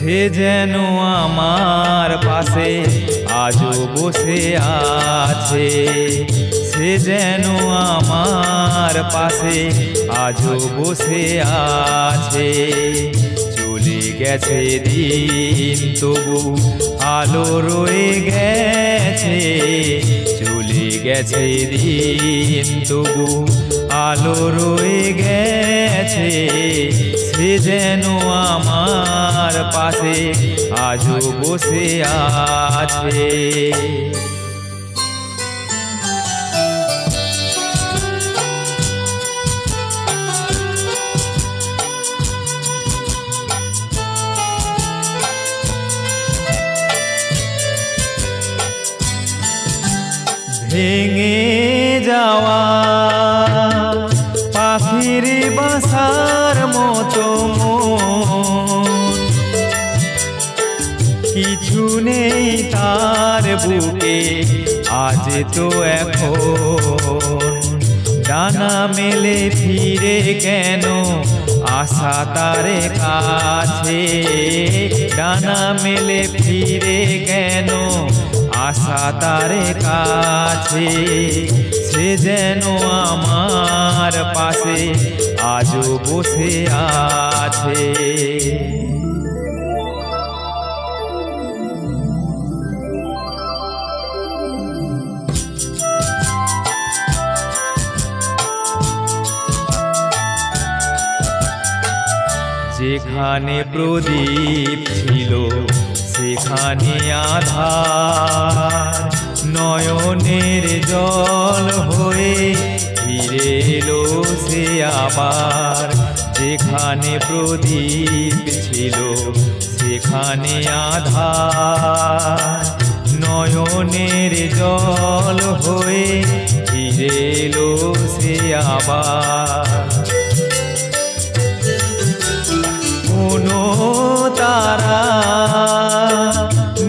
সে যেন আমার পাশে আজও বসে আছে, সে যেন আমার পাশে আজও বসে আছে। চলে গেছে দিন তবু আলো রয়ে গেছে, চলে গেছে দিন তবু আলো রয়ে গেছে। সে যেন আমার পাশে আজও বসে আছে। ভেঙে যাওয়া পাখির বাসার মতো মন, কিছু নেই তার বুকে আজ তো এখন। ডানা মেলে ফিরে কেন আশা তার কাছে, ডানা মেলে ফিরে কেন আশা তার কাছে। সে যেন আমার পাশে আজও বসে আছে। যেখানে প্রদীপ ছিল সেখানে আধার, নয়নের জল হয়ে ফিরে এলো সে আবার। যেখানে প্রদীপ ছিল সেখানে আধার, নয়নের জল হয়ে ফিরে এলো সে আবার। কোনো তারা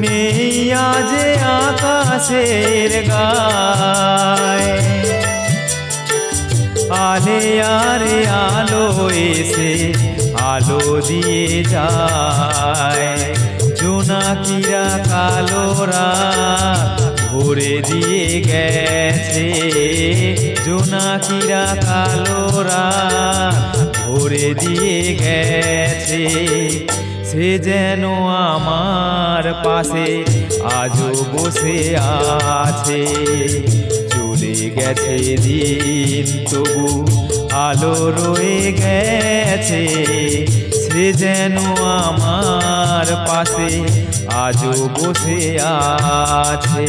নেই আজ আকাশের গায়ে, আলে আরে আলো এসে আলো দিয়ে যায়। জোনাকিরা কালোরা ভরে দিয়ে গেছে, জোনাকিরা কালোরা ভরে দিয়ে গেছে। সে যেন আমার পাশে আজও বসে আছে, চলে গেছে দিন তবু আলো রয়ে গেছে। সে যেন আমার পাশে আজও বসে আছে।